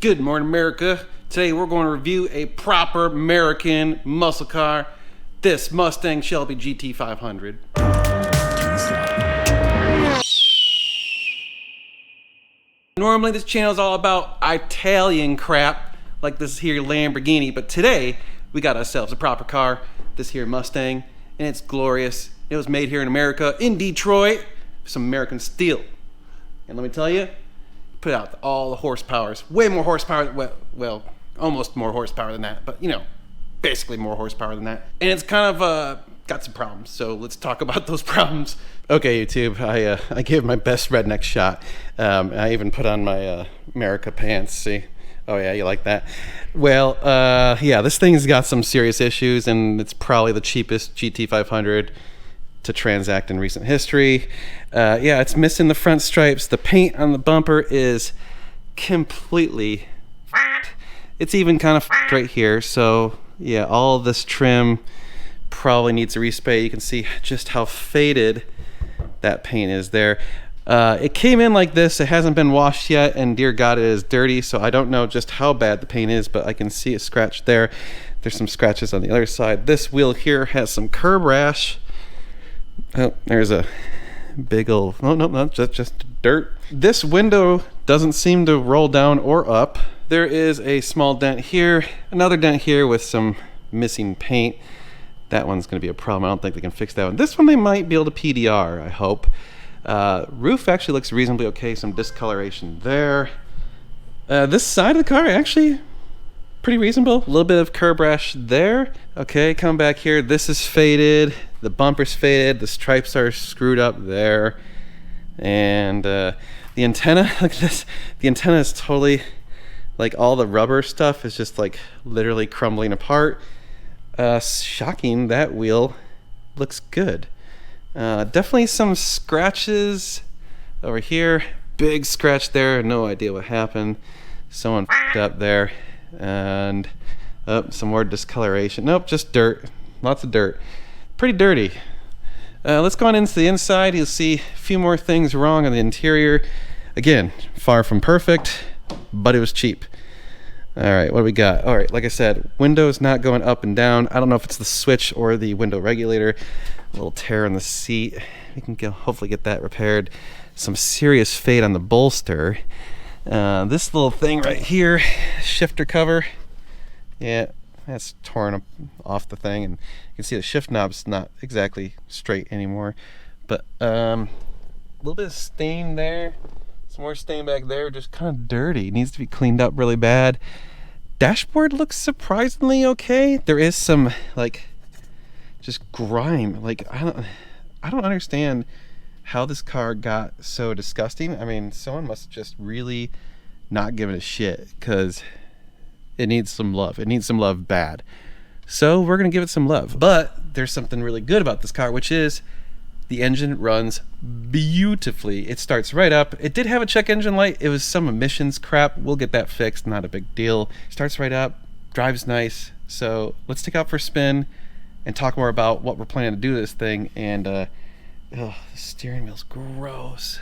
Good morning, America. Today we're going to review a proper American muscle car, this Mustang Shelby GT500. Normally this channel is all about Italian crap, like this here Lamborghini, but today we got ourselves a proper car, this here Mustang, and it's glorious. It was made here in America, in Detroit, with some American steel. And let me tell you, put out all the horsepower, way more horsepower, well, almost more horsepower than that, but you know, basically more horsepower than that. And it's kind of got some problems, so let's talk about those problems. Okay, YouTube, I gave my best redneck shot. I even put on my America pants, see? Oh yeah, you like that? Well, yeah, this thing's got some serious issues, and it's probably the cheapest GT500 to transact in recent history. Yeah, it's missing the front stripes. The paint on the bumper is completely f***ed. It's even kind of f***ed right here. So yeah, all this trim probably needs a respray. You can see just how faded that paint is there. It came in like this. It hasn't been washed yet, and dear God, it is dirty. So I don't know just how bad the paint is, but I can see a scratch there. There's some scratches on the other side. This wheel here has some curb rash. Oh, there's a big old, oh no, not just dirt. This window doesn't seem to roll down or up. There is a small dent here, another dent here with some missing paint. That one's going to be a problem. I don't think they can fix that one. This one they might be able to PDR, I hope. Roof actually looks reasonably okay. Some discoloration there. This side of the car actually pretty reasonable. A little bit of curb rash there. Okay, come back here. This is faded. The bumper's faded. The stripes are screwed up there. And the antenna, look at this. The antenna is totally, like all the rubber stuff is just like literally crumbling apart. Shocking, that wheel looks good. Definitely some scratches over here. Big scratch there. No idea what happened. Someone f***ed up there. And some more discoloration. Nope, just dirt. Lots of dirt. Pretty dirty. Let's go on into the inside. You'll see a few more things wrong on the interior. Again, far from perfect, but it was cheap. All right, what do we got? All right, like I said, windows not going up and down. I don't know if it's the switch or the window regulator. A little tear in the seat. We can hopefully get that repaired. Some serious fade on the bolster. This little thing right here, shifter cover, yeah, that's torn up off the thing, and you can see the shift knob's not exactly straight anymore, but a little bit of stain there, some more stain back there, just kind of dirty. It needs to be cleaned up really bad. Dashboard looks surprisingly okay. There is some like just grime, like I don't understand how this car got so disgusting. I mean, someone must have just really not given a shit, because it needs some love. It needs some love bad. So we're gonna give it some love. But there's something really good about this car, which is the engine runs beautifully. It starts right up. It did have a check engine light. It was some emissions crap. We'll get that fixed, not a big deal. Starts right up, drives nice. So let's take out for a spin and talk more about what we're planning to do to this thing. And oh, the steering wheel's gross.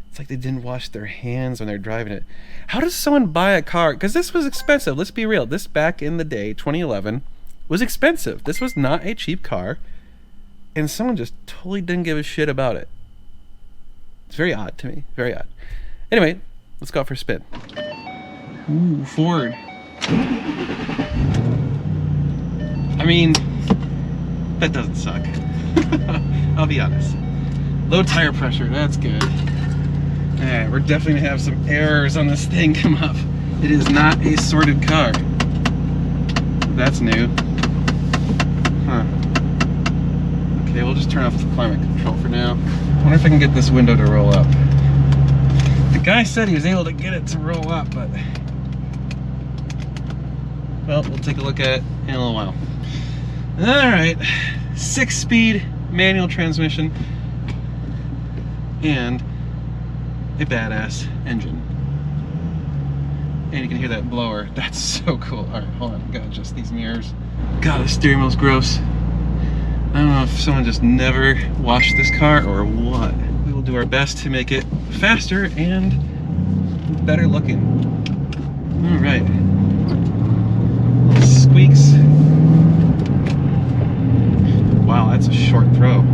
It's like they didn't wash their hands when they're driving it. How does someone buy a car? Because this was expensive. Let's be real. This back in the day, 2011, was expensive. This was not a cheap car. And someone just totally didn't give a shit about it. It's very odd to me. Very odd. Anyway, let's go out for a spin. Ooh, Ford. I mean, that doesn't suck. I'll be honest. Low tire pressure, that's good. Alright, we're definitely gonna have some errors on this thing come up. It is not a sorted car. That's new. Huh. Okay, we'll just turn off the climate control for now. I wonder if I can get this window to roll up. The guy said he was able to get it to roll up, but well, we'll take a look at it in a little while. Alright, 6-speed manual transmission and a badass engine. And you can hear that blower. That's so cool. Alright, hold on, gotta adjust these mirrors. God, the steering wheel's gross. I don't know if someone just never washed this car or what. We will do our best to make it faster and better looking. All right. Squeaks. Wow, that's a short throw.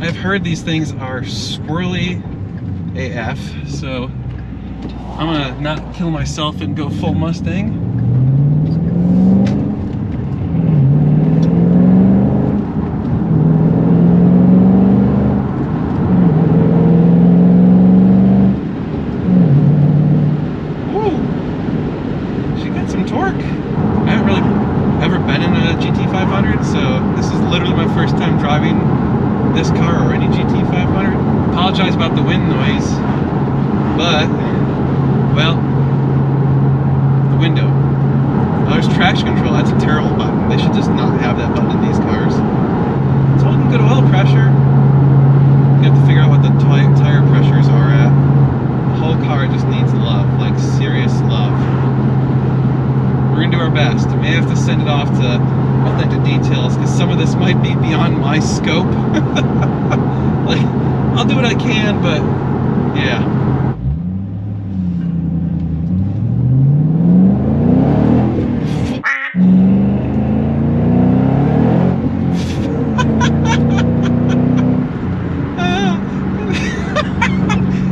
I've heard these things are squirrely AF, so I'm gonna not kill myself and go full Mustang. This car or any GT500. Apologize about the wind noise, but, well, the window. Oh, there's traction control. That's a terrible button. They should just not have that button in these cars. It's holding good oil pressure. You have to figure out what the tire pressures are at. The whole car just needs love, like serious love. We're gonna do our best. We may have to send it off to authentic details because some of this might be beyond my scope. Like, I'll do what I can, but yeah.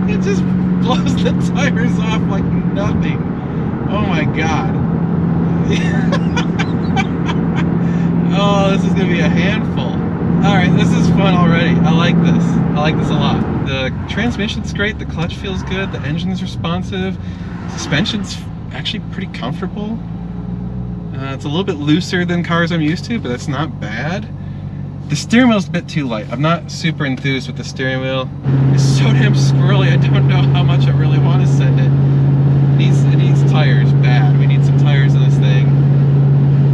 It just blows the tires off like nothing. Oh my god. Oh, this is gonna be a handful. Alright, this is fun already. I like this. I like this a lot. The transmission's great, the clutch feels good, the engine's responsive, suspension's actually pretty comfortable. It's a little bit looser than cars I'm used to, but that's not bad. The steering wheel's a bit too light. I'm not super enthused with the steering wheel. It's so damn squirrely, I don't know how much I really want to send it. It needs tires bad. We need some tires in this thing.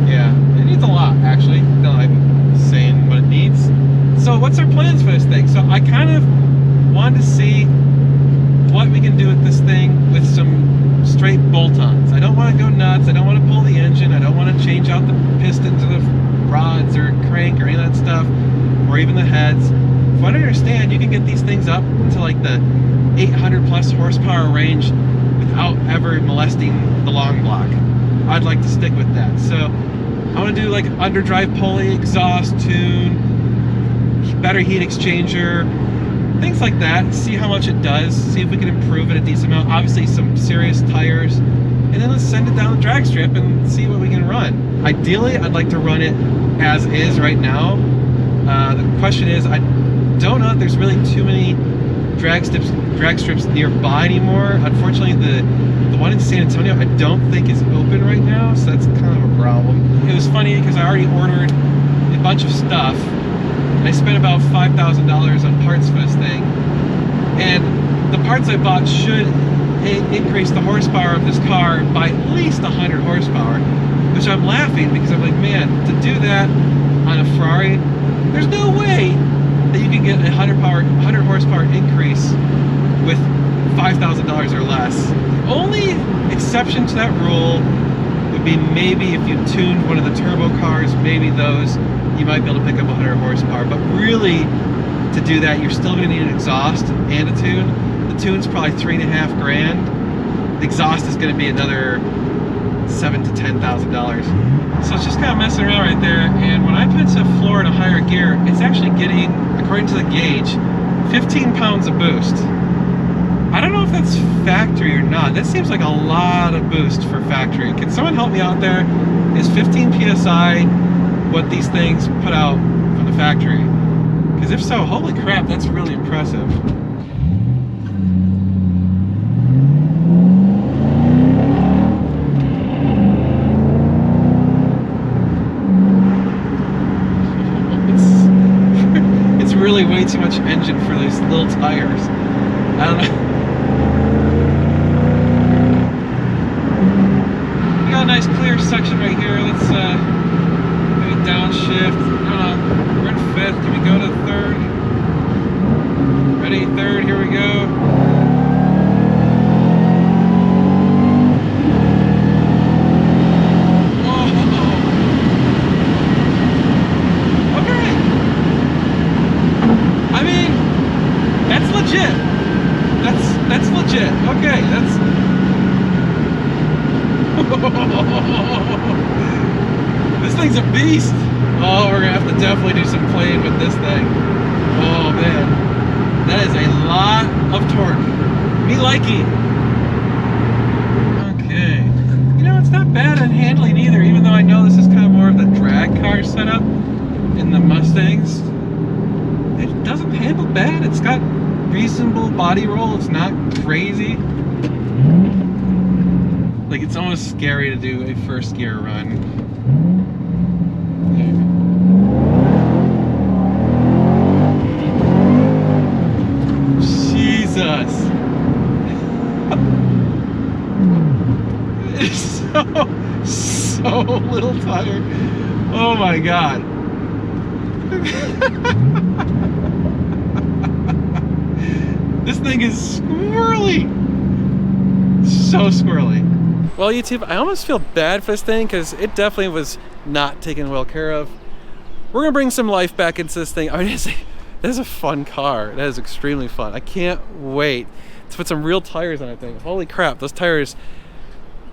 Yeah, it needs a lot, actually. No, I'm saying what it needs. So what's our plans for this thing? So I kind of wanted to see what we can do with this thing with some straight bolt-ons. I don't want to go nuts. I don't want to pull the engine. I don't want to change out the pistons or the rods or crank or any of that stuff, or even the heads. From what I understand, you can get these things up to like the 800 plus horsepower range without ever molesting the long block. I'd like to stick with that. So I want to do like underdrive pulley, exhaust tune, better heat exchanger, things like that. See how much it does. See if we can improve it a decent amount. Obviously some serious tires. And then let's send it down the drag strip and see what we can run. Ideally, I'd like to run it as is right now. The question is, I don't know if there's really too many drag strips nearby anymore. Unfortunately, the one in San Antonio I don't think is open right now, so that's kind of a problem. It was funny because I already ordered a bunch of stuff and I spent about $5,000 on parts for this thing, and the parts I bought should increase the horsepower of this car by at least 100 horsepower, which I'm laughing because I'm like, man, to do that on a Ferrari, there's no way that you can get a 100 horsepower increase with $5,000 or less. The only exception to that rule would be maybe if you tuned one of the turbo cars, maybe those, you might be able to pick up 100 horsepower. But really, to do that, you're still going to need an exhaust and a tune. The tune's probably $3.5 grand. The exhaust is going to be another $7,000 to $10,000. So it's just kind of messing around right there. And when I put the floor in a higher gear, it's actually getting, according to the gauge, 15 pounds of boost. I don't know if that's factory or not. That seems like a lot of boost for factory. Can someone help me out there? Is 15 PSI what these things put out from the factory? Because if so, holy crap, that's really impressive. It's really way too much engine for these little tires. I don't know. We got a nice clear section right here. Let's maybe downshift. We're in 5th. Can we go to 3rd? Ready? 3rd. Here we go. That's legit. Okay, that's... This thing's a beast. Oh, we're gonna have to definitely do some playing with this thing. Oh man, that is a lot of torque. Me likey. Okay. You know, it's not bad on handling either, even though I know this is kind of more of the drag car setup in the Mustangs. It doesn't handle bad. It's got reasonable body roll. It's not crazy. Like, it's almost scary to do a first gear run. Jesus. It's so little tire. Oh my God. This thing is squirrely. So squirrely. Well, YouTube, I almost feel bad for this thing because it definitely was not taken well care of. We're gonna bring some life back into this thing. I mean, this is a fun car. That is extremely fun. I can't wait to put some real tires on that thing. Holy crap, those tires,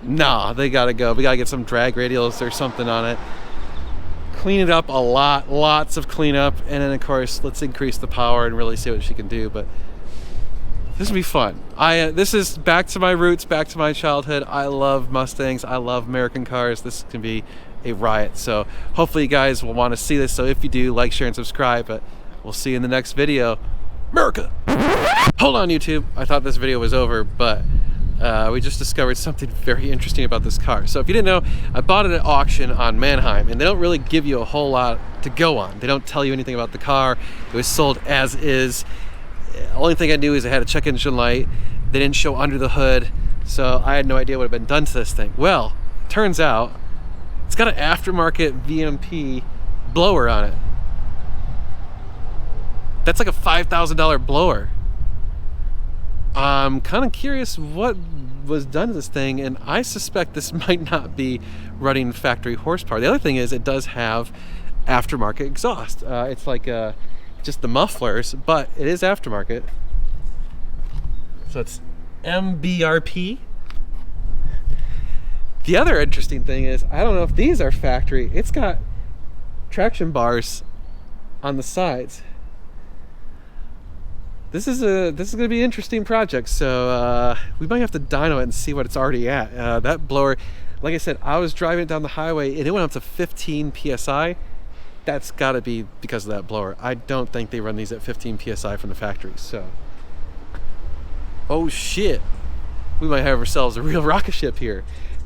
nah, they gotta go. We gotta get some drag radials or something on it. Clean it up a lot, lots of cleanup, and then of course, let's increase the power and really see what she can do. But this will be fun. This is back to my roots, back to my childhood. I love Mustangs. I love American cars. This can be a riot. So hopefully you guys will want to see this. So if you do, like, share, and subscribe. But we'll see you in the next video. America! Hold on, YouTube. I thought this video was over, but we just discovered something very interesting about this car. So if you didn't know, I bought it at auction on Manheim, and they don't really give you a whole lot to go on. They don't tell you anything about the car. It was sold as is. The only thing I knew is it had a check engine light. They didn't show under the hood, so I had no idea what had been done to this thing. Well, turns out it's got an aftermarket VMP blower on it. That's like a $5,000 blower. I'm kind of curious what was done to this thing, and I suspect this might not be running factory horsepower. The other thing is it does have aftermarket exhaust. It's like just the mufflers, but it is aftermarket. So it's MBRP. The other interesting thing is, I don't know if these are factory. It's got traction bars on the sides. This is going to be an interesting project. So we might have to dyno it and see what it's already at. That blower, like I said, I was driving it down the highway and it went up to 15 PSI. That's got to be because of that blower. I don't think they run these at 15 PSI from the factory. So, oh shit, we might have ourselves a real rocket ship here.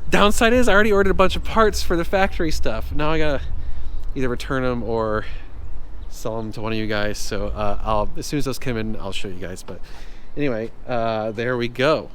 Downside is I already ordered a bunch of parts for the factory stuff. Now I gotta either return them or sell them to one of you guys. So as soon as those come in, I'll show you guys. But anyway, there we go.